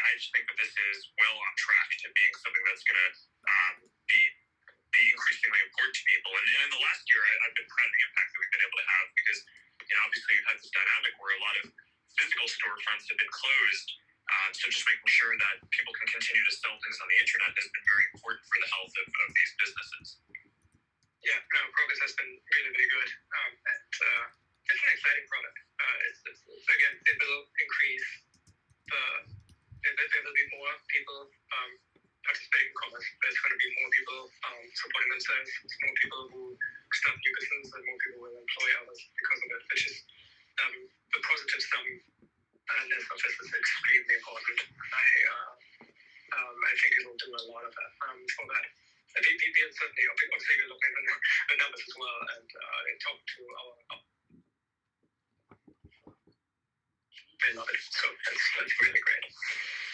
I just think that this is well on track to being something that's going to be increasingly important to people. And in the last year, I've been proud of the impact that we've been able to have because, obviously we've had this dynamic where a lot of physical storefronts have been closed. So just making sure that people can continue to sell things on the internet has been very important for the health of these businesses. Yeah, no, progress has been really, really good. And it's an exciting product. Again, it will increase there will be more people participating in commerce. There's going to be more people supporting themselves, more people who start new businesses, and more people will employ others because of it, which is the positive sum list of this is extremely important. I think it will do a lot of that for that. The uncertainty, obviously, we're looking at the numbers as well, and talk to our. They love it, so that's really great.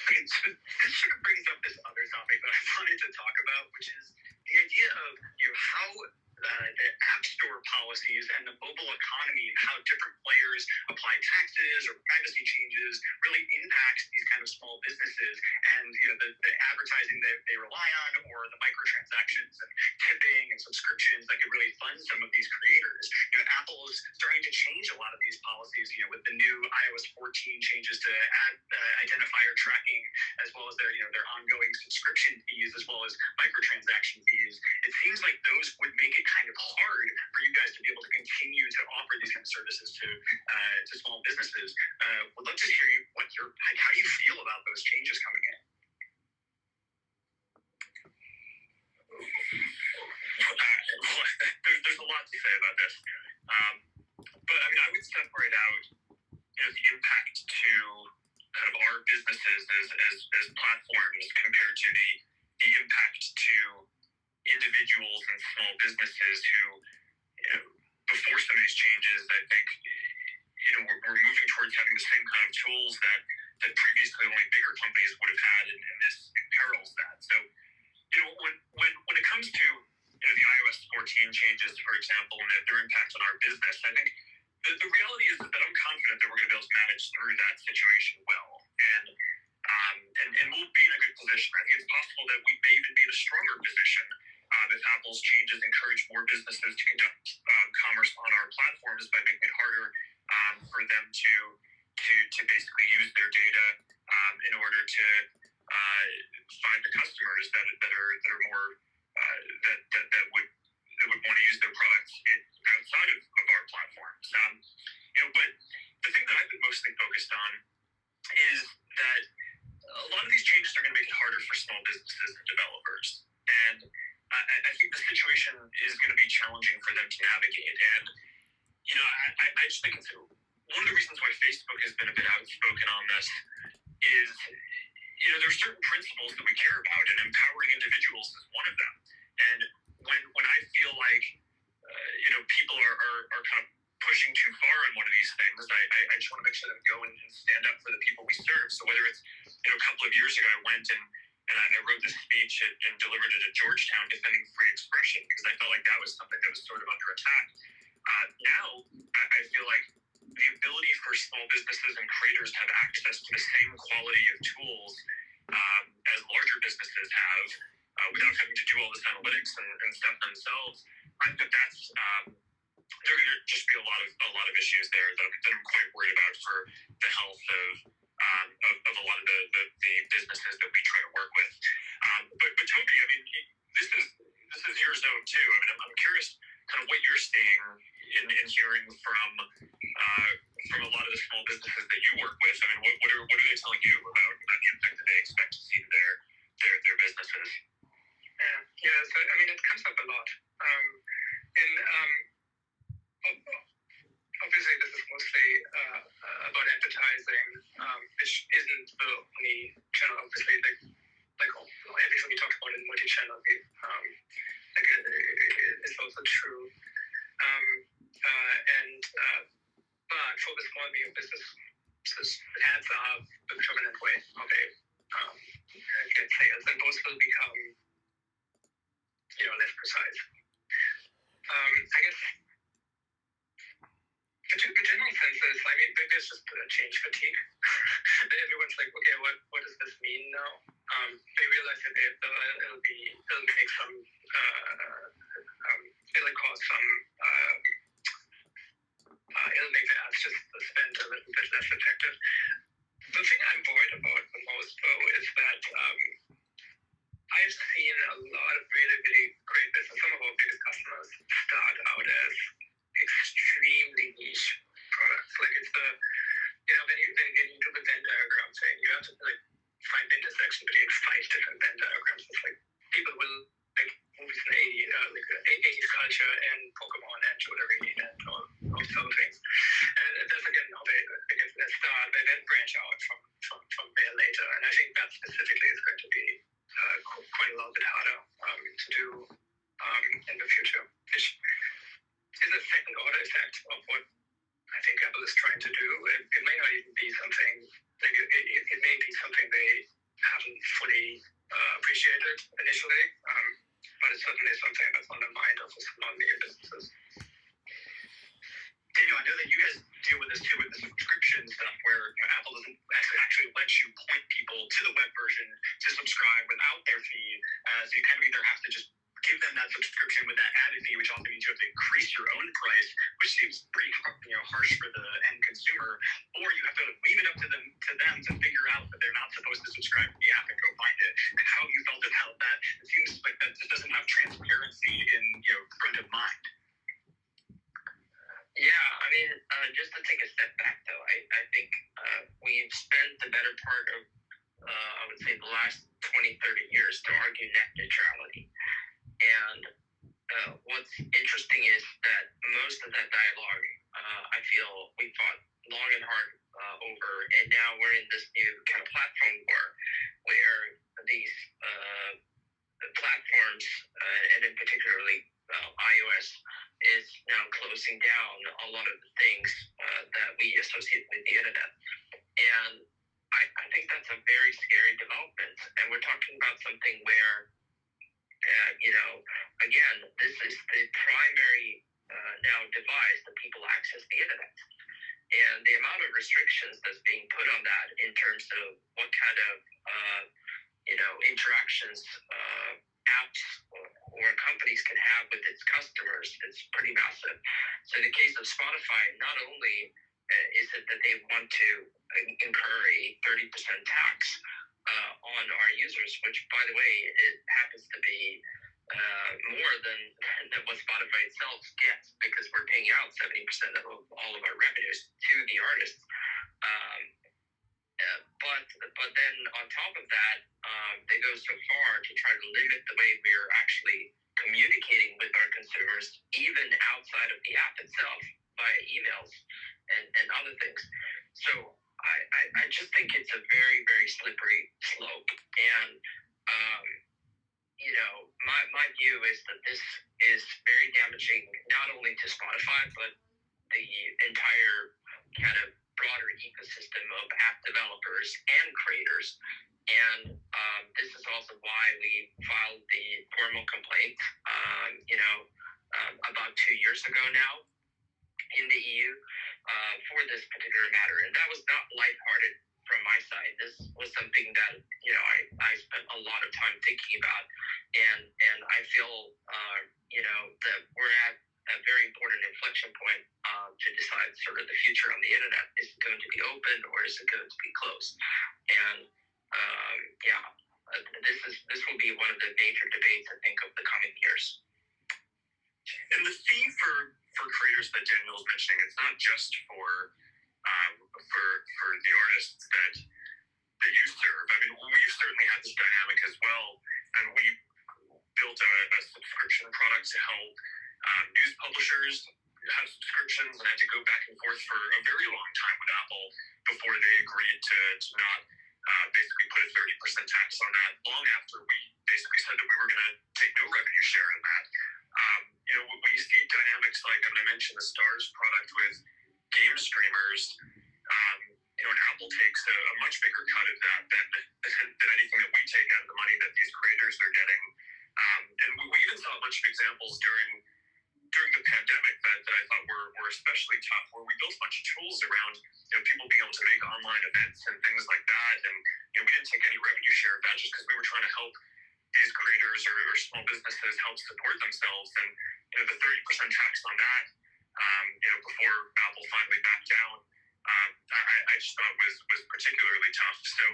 Okay, so this sort of brings up this other topic that I wanted to talk about, which is the idea of how the app store policies and the mobile economy and how different players apply taxes or privacy changes really impacts these kind of small businesses and the advertising that they rely on or the microtransactions and tipping and subscriptions that could really fund some of these creators. Apple is starting to change a lot of these policies, with the new iOS 14 changes to ad identifier tracking, as well as their ongoing subscription fees, as well as microtransaction fees. It seems like those would make it kind of hard for you guys to be able to continue to offer these kind of services to small businesses. Would love to hear how you feel about those changes coming in. There's a lot to say about this, but I would separate out the impact to kind of our businesses as platforms compared to the impact to individuals and small businesses who, before some of these changes, I think, we're moving towards having the same kind of tools that previously only bigger companies would have had, and this imperils that. So, when it comes to the iOS 14 changes, for example, and their impact on our business, I think the reality is that I'm confident that we're going to be able to manage through that situation well, and we'll be in a good position. I think it's possible that we may even be in a stronger position if Apple's changes encourage more businesses to conduct commerce on our platforms by making it harder for them to basically use their data in order to find the customers that are more that would want to use their products outside of our platforms. But the thing that I've been mostly focused on is that a lot of these changes are going to make it harder for small businesses and developers, and I think the situation is going to be challenging for them to navigate. And I just think it's one of the reasons why Facebook has been a bit outspoken on this is there's certain principles that we care about, and empowering individuals is one of them. And when I feel like people are kind of pushing too far on one of these things, I just want to make sure that we go and stand up for the people we serve. So whether it's a couple of years ago I went and I wrote this speech and delivered it at Georgetown defending free expression because I felt like that was something that was sort of under attack. Now I feel like the ability for small businesses and creators to have access to the same quality of tools as larger businesses have, without having to do all this analytics and stuff themselves, I think that's there are going to just be a lot of issues there that I'm quite worried about for the health of a lot of the businesses that we try to work with. But Toby, this is your zone too. I'm curious kind of what you're seeing and hearing from a lot of the small businesses that you work with. What are they telling you about the impact that they expect to see to their businesses? Yeah. So it comes up a lot. Obviously, this is mostly about advertising, which isn't the only channel. Obviously, like everything we talked about in multi-channel, it's also true. But for the small medium businesses, ads are the predominant way of get sales, and those will become less precise. I guess the general sense is, there's just change fatigue. Everyone's like, okay, what does this mean? it'll make some it'll cause some it'll make the ads just spend a little bit less effective. The thing I'm worried about the most, though, is that I've seen a lot of really, really great business. Some of our biggest customers start out as extremely niche products. Like it's when you do the Venn diagram thing, you have to find the intersection between 5 different Venn diagrams. It's like people will like movies in the 80s, 80s culture and Pokemon and jewelry and all those other things. And that's again how they get to that start. They then branch out from there later. And I think that specifically is going to be quite a little bit harder to do in the future, which is a second order effect of what I think Apple is trying to do. It may not even be something, it may be something they haven't fully appreciated initially, but it's certainly something that's on the mind of some non-media businesses. Daniel, I know that you guys deal with this too, with the subscription stuff, where Apple doesn't actually let you point people to the web version to subscribe without their fee. So you kind of either have to just give them that subscription with that added fee, which also means you have to increase your own price, which seems pretty harsh for the end consumer, or you have to leave it up to them to figure out that they're not supposed to subscribe to the app and go find it. And how you felt about that? It seems like that just doesn't have transparency in front of mind. Yeah, I mean, just to take a step back, though, I think we've spent the better part of, I would say, the last 20, 30 years to argue net neutrality. And what's interesting is that most of that dialogue, I feel we fought long and hard over, and now we're in this new kind of platform war where these platforms, and in particularly iOS, is now closing down a lot of the things that we associate with the internet. And I think that's a very scary development. And we're talking about something where, again, this is the primary now device that people access the internet. And the amount of restrictions that's being put on that in terms of what kind of, interactions apps or companies can have with its customers is pretty massive. So in the case of Spotify, not only is it that they want to incur a 30% tax on our users, which, by the way, it happens to be more than what Spotify itself gets, because we're paying out 70% of all of our revenues to the artists. But then on top of that, they go so far to try to limit the way we're actually communicating with our consumers, even outside of the app itself, via emails and other things. So I just think it's a very, very slippery slope. And, my view is that this is very damaging, not only to Spotify, but the entire kind of broader ecosystem of app developers and creators. And this is also why we filed the formal complaint, about 2 years ago now in the EU for this particular matter. And that was not lighthearted from my side. This was something that, I spent a lot of time thinking about. And I feel, that we're at a very important inflection point to decide sort of the future on the internet. Is it going to be open or is it going to be closed? And this will be one of the major debates, I think, of the coming years. And the fee for creators that Daniel was mentioning, it's not just for the artists that you serve. I mean, we certainly had this dynamic as well, and we built a subscription product to help news publishers have subscriptions, and had to go back and forth for a very long time with Apple before they agreed to not basically put a 30% tax on that, long after we basically said that we were going to take no revenue share in that. We see dynamics like, I'm going to mention the Stars product with game streamers. And Apple takes a much bigger cut of that than anything that we take out of the money that these creators are getting. And we even saw a bunch of examples during the pandemic that I thought were especially tough, where we built a bunch of tools around people being able to make online events and things like that. And we didn't take any revenue share of that just because we were trying to help these creators or small businesses help support themselves, and the 30% tax on that, before Apple finally backed down, I just thought was particularly tough. So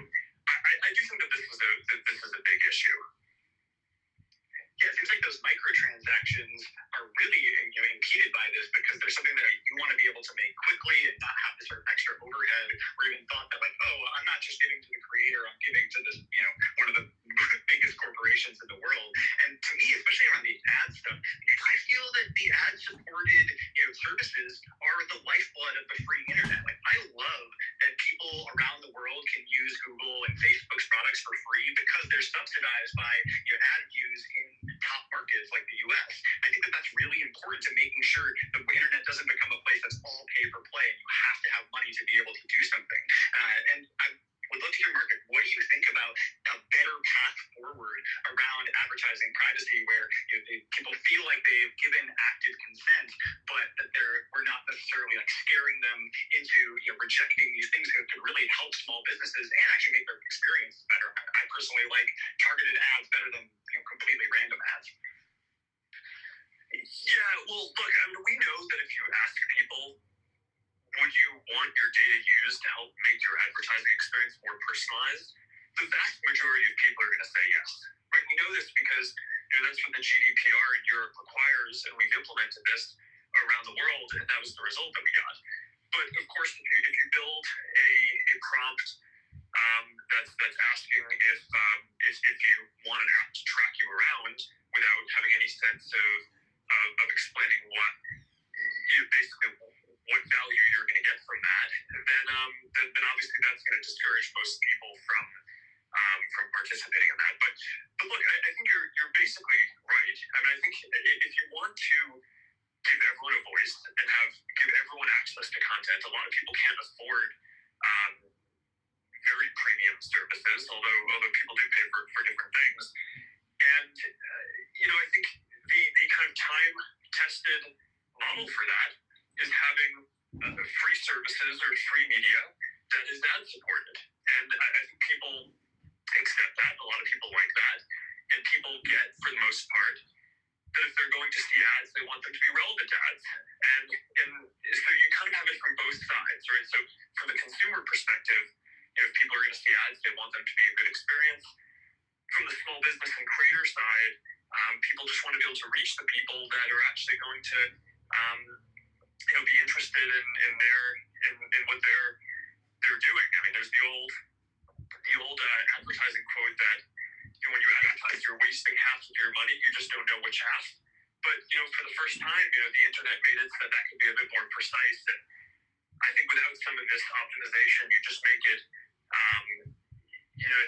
I do think that this is a big issue. Yeah, it seems like those microtransactions are really impeded by this, because there's something that you want to be able to make quickly and not have this sort of extra overhead, or even thought that like, oh, I'm not just giving to the creator, I'm giving to this, one of the biggest corporations in the world. And to me, especially around the ad stuff, I feel that the ad-supported services are the lifeblood of the free internet. Like, I love that people around the world can use Google and Facebook's products for free because they're subsidized by ad views in top markets like the US. I think that that's really important to making sure the internet doesn't become a place that's all pay for play and you have to have money to be able to do something. And I would love to hear, Mark, what do you think about a better path forward around advertising privacy, where people feel like they've given active consent, but that we're not necessarily like scaring them into rejecting these things that could really help small businesses and actually make their experience better. I personally like targeted ads better than completely random ads. Yeah, well, look, we know that if you ask people, would you want your data used to help make your advertising experience more personalized, the vast majority of people are going to say yes. Right? We know this because that's what the GDPR in Europe requires, and we've implemented this around the world, and that was the result that we got. But of course, if you build a prompt that's asking if you want an app to track you around without having any sense of explaining basically what value you're going to get from that, then obviously that's going to discourage most people from participating in that. But look, I think you're basically right. I think if you want to give everyone a voice and give everyone access to content, a lot of people can't afford very premium services, although people do pay for different things. And I think the kind of time-tested model for that is having free services or free media that is ad-supported. And I think people accept that. A lot of people like that. And people get, for the most part, that if they're going to see ads, they want them to be relevant ads. And so you kind of have it from both sides, right? So from the consumer perspective, if people are going to see ads, they want them to be a good experience. From the small business and creator side, people just want to be able to reach the people that are actually going to be interested in what they're doing. There's the old advertising quote that when you advertise, you're wasting half of your money. You just don't know which half. But for the first time, the internet made it so that could be a bit more precise. And I think without some of this optimization, you just make it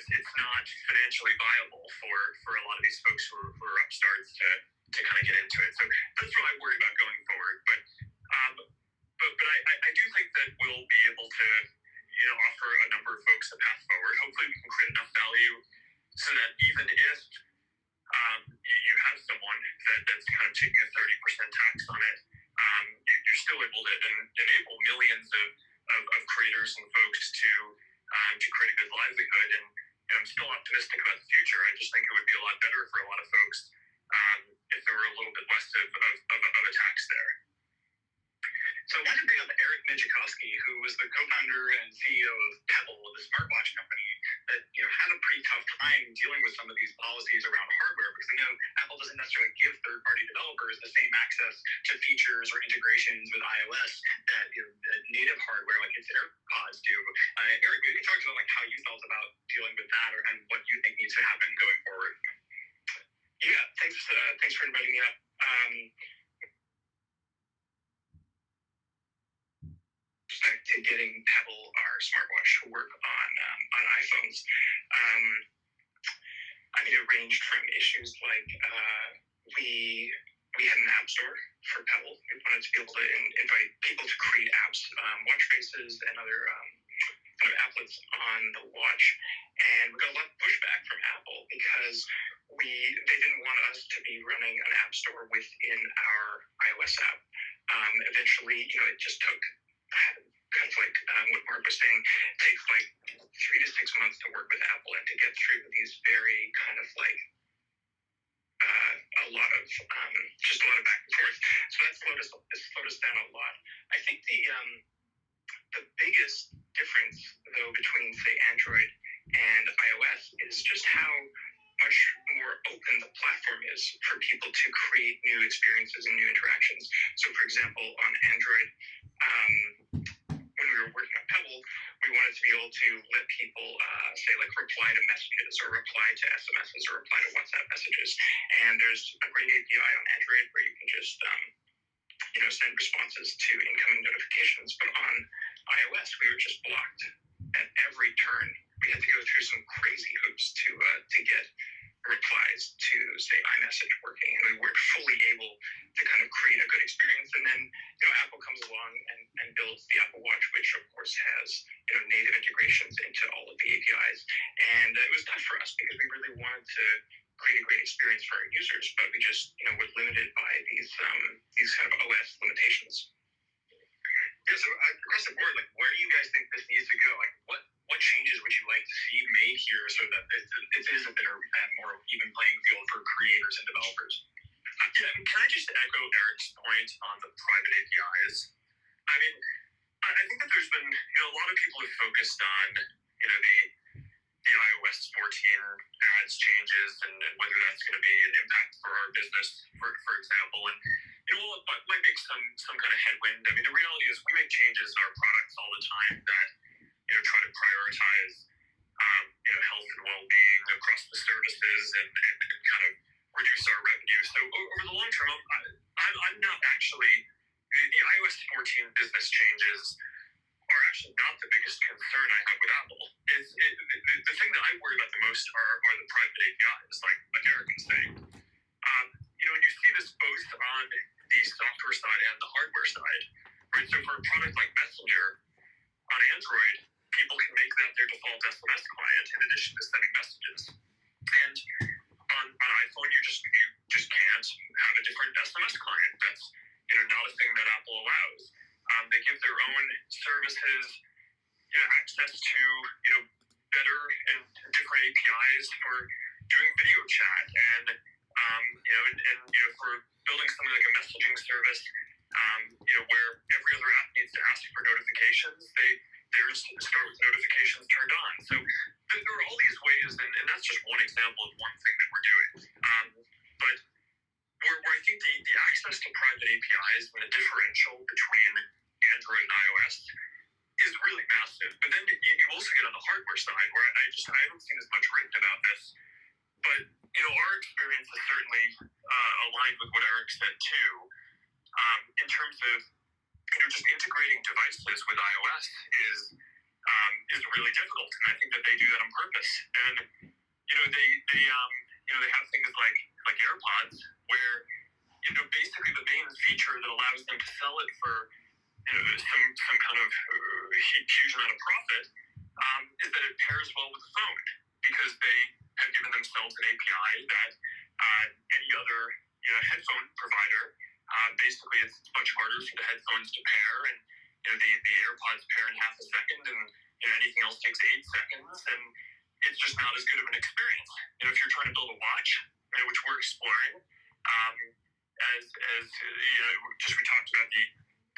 it's not financially viable for a lot of these folks who are upstarts to kind of get into it. So that's what I worry about going forward. But I do think that we'll be able to offer a number of folks a path forward. Hopefully we can create enough value so that even if you have someone that's kind of taking a 30% tax on it, you're still able to enable millions of creators and folks to create a good livelihood. And I'm still optimistic about the future. I just think it would be a lot better for a lot of folks if there were a little bit less of a tax there. So I wanted to bring up Eric Nijikovsky, who was the co-founder and CEO of Pebble, the smartwatch company, that had a pretty tough time dealing with some of these policies around hardware, because I know Apple doesn't necessarily give third-party developers the same access to features or integrations with iOS that native hardware like its AirPods do. Eric, maybe you can talk about how you felt about dealing with that, and what you think needs to happen going forward. Yeah, thanks for inviting me up. To getting Pebble, our smartwatch, to work on iPhones. It ranged from issues like we had an app store for Pebble. We wanted to be able to invite people to create apps, watch faces, and other kind of applets on the watch. And we got a lot of pushback from Apple because they didn't want us to be running an app store within our iOS app. Eventually, it just took kind of like what Mark was saying, it takes like 3 to 6 months to work with Apple and to get through these very kind of like a lot of just a lot of back and forth. So that's slowed us down a lot. I think the biggest difference, though, between, say, Android and iOS is just how much more open the platform is for people to create new experiences and new interactions. So, for example, on Android, when we were working on Pebble, we wanted to be able to let people, say, like, reply to messages or reply to SMSs or reply to WhatsApp messages. And there's a great API on Android where you can just send responses to incoming notifications. But on iOS, we were just blocked at every turn. We had to go through some crazy hoops to get replies to, say, iMessage working, and we weren't fully able to kind of create a good experience. And then, Apple comes along and builds the Apple Watch, which of course has, native integrations into all of the APIs. And it was tough for us because we really wanted to create a great experience for our users, but we just, were limited by these kind of OS limitations. Yeah, so across the board, like, where do you guys think this needs to go? Like, what changes would you like to see made here so that it is a better and more even playing field for creators and developers? Yeah, can I just echo Eric's point on the private APIs? I mean, I think that there's been, a lot of people have focused on, the iOS 14 ads changes and whether that's going to be an impact for our business, for example. And, well, it might make some kind of headwind. I mean, the reality is we make changes in our products all the time that, try to prioritize, health and well-being across the services and kind of reduce our revenue. So over the long term, I'm not actually, the iOS 14 business changes are actually not the biggest concern I have with Apple. The thing that I worry about the most are the private APIs, like Eric was saying. And you see this both on the software side and the hardware side, right? So for a product like Messenger on Android, people can make that their default SMS client in addition to sending messages. And on iPhone, you just can't have a different SMS client. That's not a thing that Apple allows. They give their own services access to better and different APIs for doing video chat and for building something like a messaging service where every other app needs to ask for notifications. Theirs start with notifications turned on. So there are all these ways, and that's just one example of one thing that we're doing. But where I think the access to private APIs and the differential between Android and iOS is really massive. But then you also get on the hardware side where I haven't seen as much written about this. But our experience is certainly aligned with what Eric said too. In terms of just integrating devices with iOS is really difficult, and I think that they do that on purpose. And they have things like AirPods where basically the main feature that allows them to sell it for some kind of huge amount of profit is that it pairs well with the phone, because they have given themselves an API that any other headphone provider, basically it's much harder for the headphones to pair, and the AirPods pair in half a second, and anything else takes 8 seconds, and it's just not as good of an experience. If you're trying to build a watch, which we're exploring, as just we talked about the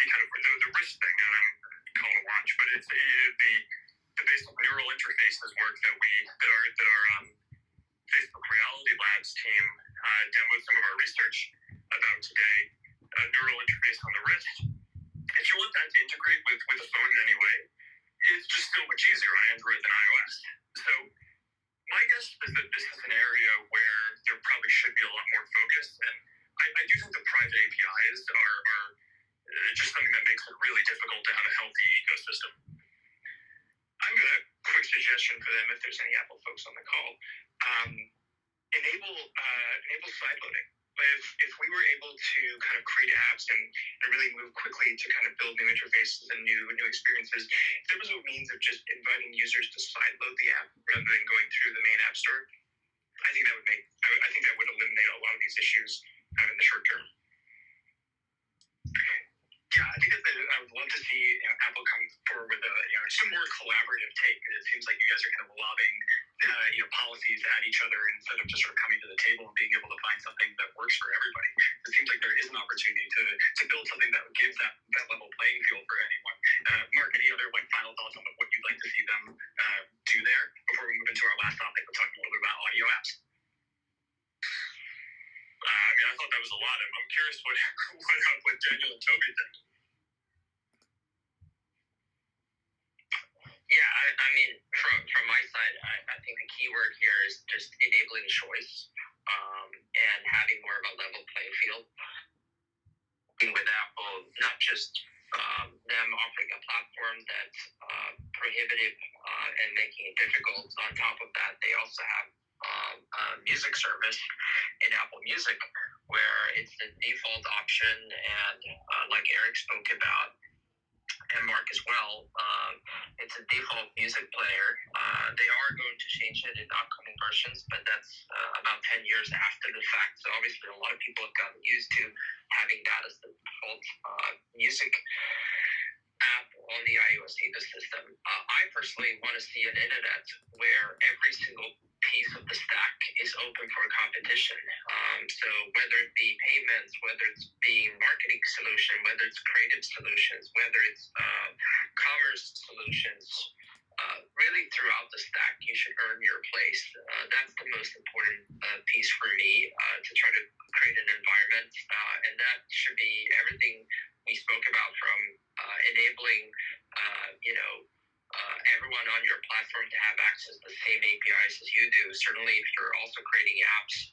kind of the wrist thing, and I'm calling it a watch, but it's the basic neural interfaces work that our Facebook Reality Labs team demoed some of our research about today. A neural interface on the wrist. If you want that to integrate with a phone in any way, it's just so much easier on Android than iOS. So my guess is that this is an area where there probably should be a lot more focus, and I do think the private APIs are just something that makes it really difficult to have a healthy ecosystem. I'm going to quick suggestion for them if there's any Apple folks on the call. Enable sideloading. If we were able to kind of create apps and really move quickly to kind of build new interfaces and new experiences, if there was a means of just inviting users to sideload the app rather than going through the main app store, I think that would eliminate a lot of these issues in the short term. Yeah, I think that I would love to see Apple come forward with a more collaborative take. It seems like you guys are kind of lobbing policies at each other instead of just sort of coming to the table and being able to find something that works for everybody. It seems like there is an opportunity to build something that gives that level playing field for anyone. Mark, any other final thoughts on what you'd like to see them do there before we move into our last topic? We're talking a little bit about audio apps. I thought that was a lot. I'm curious what Daniel and Toby think. Yeah, from my side, I think the key word here is just enabling choice and having more of a level playing field. With Apple, not just them offering a platform that's prohibitive and making it difficult. On top of that, they also have a music service in Apple Music where it's the default option, and like Eric spoke about, and Mark as well, it's a default music player. They are going to change it in upcoming versions, but that's about 10 years after the fact. So obviously a lot of people have gotten used to having that as the default music app on the iOS ecosystem. I personally want to see an internet where every single piece of the stack is open for competition. So whether it be payments, whether it's the marketing solution, whether it's creative solutions, whether it's commerce solutions, really throughout the stack, you should earn your place. That's the most important piece for me, to try to create an environment. And that should be everything we spoke about, from enabling, everyone on your platform to have access to the same APIs as you do. Certainly, if you're also creating apps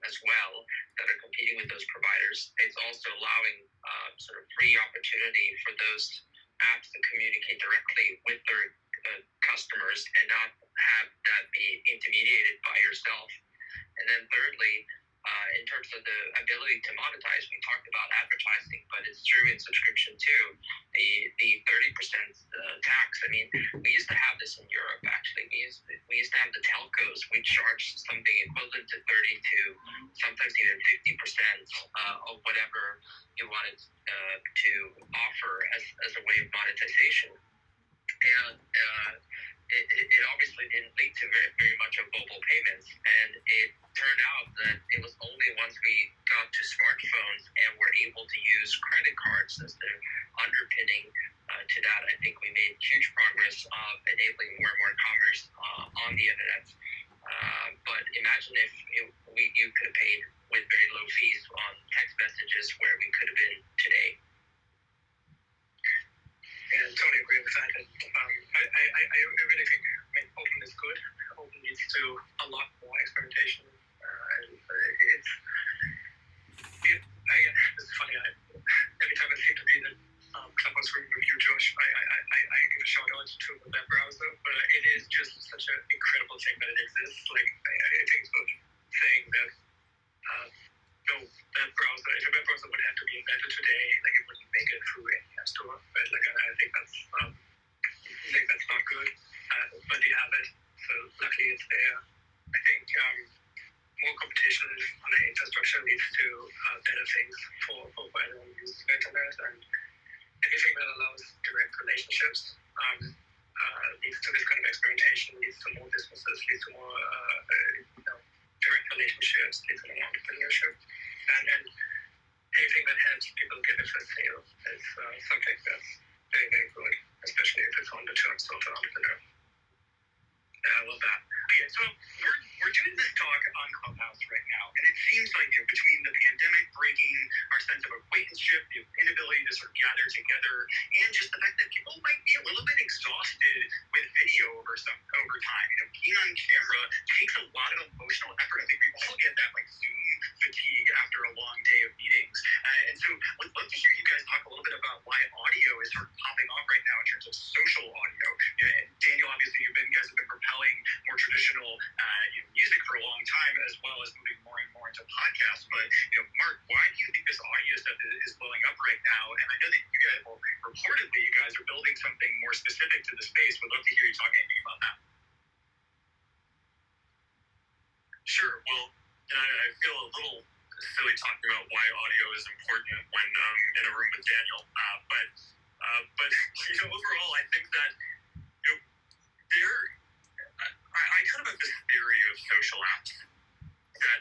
as well that are competing with those providers, it's also allowing sort of free opportunity for those apps to communicate directly with their customers and not have that be intermediated by yourself. And then thirdly, in terms of the ability to monetize, we talked about advertising, but it's true in subscription too. The 30% tax. We used to have this in Europe. Actually, we used to have the telcos. We charged something equivalent to 30 to sometimes even 50% of whatever you wanted to offer as a way of monetization. And it obviously didn't lead to very, very much of mobile payments. And it turned out that it was only once we got to smartphones and were able to use credit cards as the underpinning to that, I think we made huge progress of enabling more and more commerce on the internet. But imagine if you could have paid with very low fees on text messages where we could have been today. And totally agree with that. And I really think open is good. Open leads to a lot more experimentation. And again, it's funny. Every time I seem to be in a Clubhouse room with you, Josh, I give a shout out to the web browser. But it is just such an incredible thing that it exists. I think it's good saying that that browser, if a web browser would have to be invented today, it wouldn't make it through any app store. But I think that's not good. But you have it, so luckily it's there. I think more competition on the infrastructure leads to better things for everyone who uses the internet, and anything that allows direct relationships leads to this kind of experimentation, leads to more businesses, leads to more direct relationships, leads to more entrepreneurship, and anything that helps people get a first sale is something that's very, very good, especially if it's on the terms of an entrepreneur. I love that. Okay, so we're doing this talk on Clubhouse right now, and it seems like between the pandemic breaking our sense of acquaintanceship, the inability to sort of gather together, and just the fact that people might be a little bit exhausted with video over time. Being on camera takes a lot of emotional effort. I think we all get that Zoom fatigue after a long day of meetings. And so we'd love to hear you guys talk a little bit about why audio is sort of popping off right now in terms of social audio. And Daniel, obviously, you guys have been propelling more traditional music for a long time, as well as moving more and more into podcasts. But Mark, why do you think this audio stuff is blowing up right now? And I know that you guys, reportedly, you guys are building something more specific to the space. We'd love to hear you talk anything about that. Sure. Well, I feel a little silly talking about why audio is important when in a room with Daniel. But overall, I think that I kind of about this theory of social apps that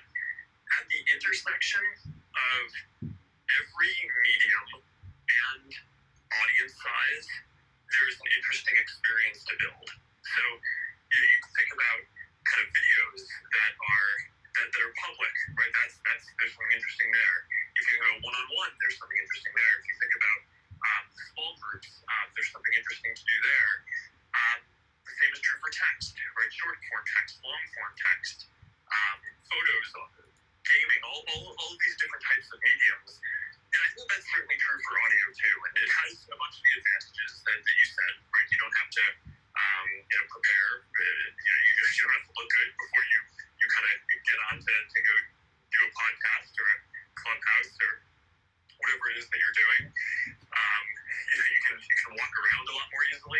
at the intersection of every medium and audience size, there's an interesting experience to build. So you can think about kind of videos that are public, right? There's something interesting there. If you think about one-on-one, there's something interesting there. If you think about small groups, there's something interesting to do there. The same is true for text, right? Short form text, long form text, photos, gaming, all of these different types of mediums. And I think that's certainly true for audio too. And it has a bunch of the advantages that you said, right? You don't have to prepare. You don't have to look good before you kind of get on to go do a podcast or a Clubhouse or whatever it is that you're doing. You can walk around a lot more easily.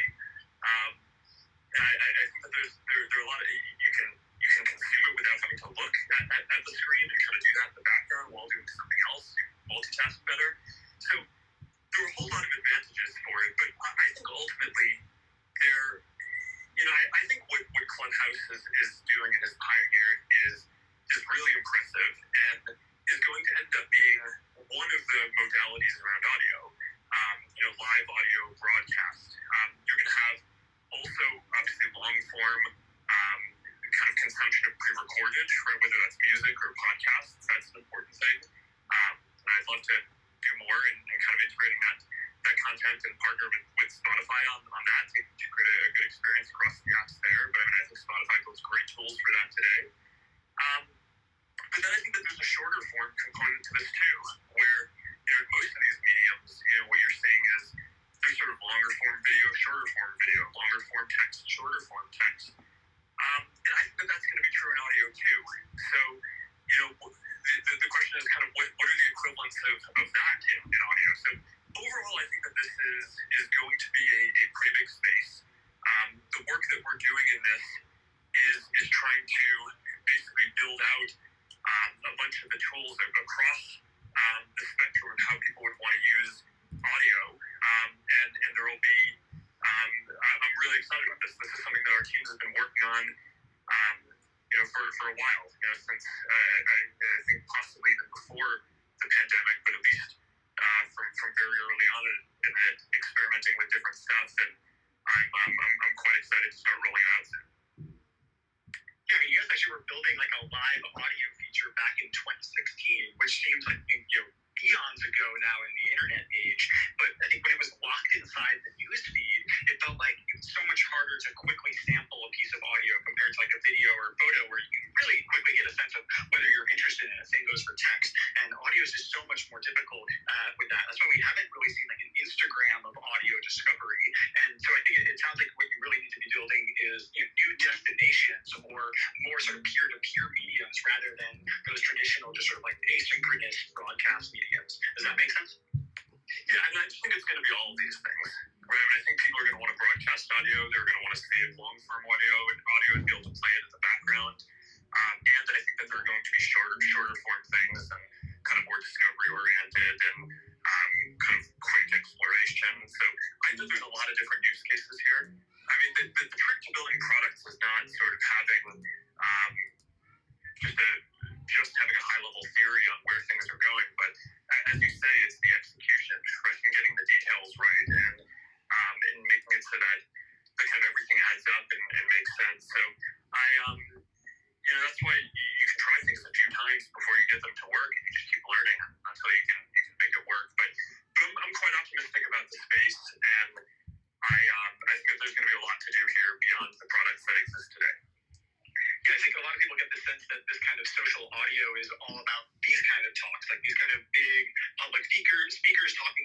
And I think that there are a lot of you can consume it without having to look at the screen and kind of do that in the background while doing something else. You multitask better. So there are a whole lot of advantages for it, but I think ultimately I think what Clubhouse is doing and has pioneered is really impressive and is going to end up being one of the modalities around audio. Live audio broadcast. You're going to have also obviously long form kind of consumption of pre-recorded, right? Whether that's music or podcasts, that's an important thing. And I'd love to do more in kind of integrating that content and partner with Spotify on that to create a good experience across the apps there. But I think Spotify builds great tools for that today. But then I think that there's a shorter form component to this too, where in most of these mediums, what you're seeing is there's sort of longer form video, shorter form video, longer form text, shorter form text. And I think that that's going to be true in audio too. So, the question is kind of what are the equivalents of that in audio? So overall, I think that this is going to be a pretty big space. The work that we're doing in this is trying to basically build out a bunch of the tools across the spectrum of how people would want to use audio. And there will be, I'm really excited about this. This is something that our teams have been working on, for a while, since I think possibly even before the pandemic, but at least from very early on in it, experimenting with different stuff. And I'm quite excited to start rolling it out soon. Yeah, I mean, you guys actually were building like a live audio feature back in 2016, which seems like eons ago now in the internet age. But I think when it was locked inside the news feed, it felt like it was so much harder to quickly sample a piece of audio compared to like a video or a photo where you can really quickly get a sense of whether you're interested in it. Same goes for text. And audio is just so much more difficult with that. That's why we haven't really seen like an Instagram of audio discovery. And so I think it sounds like what you really need to be building is new destinations or more sort of peer-to-peer mediums rather than those traditional just sort of like asynchronous broadcast mediums. Does that make sense? Yeah, I just think it's going to be all of these things, right? I think people are going to want to broadcast audio. They're going to want to save long-form audio and be able to play it in the background. And I think that they're going to be shorter form things and kind of more discovery-oriented and kind of quick exploration. So I think there's a lot of different use cases here. I mean, the trick to building products is not sort of having just having a high-level theory on where things are going, but as you say, it's the execution, right? And getting the details right and making it so that kind of everything adds up and makes sense. So that's why you can try things a few times before you get them to work, and you just keep learning until you can make it work. But I'm quite optimistic about the space, and I think that there's going to be a lot to do here beyond the products that exist today. Yeah, I think a lot of people get the sense that this kind of social audio is all about these kind of talks, like these kind of big public speakers talking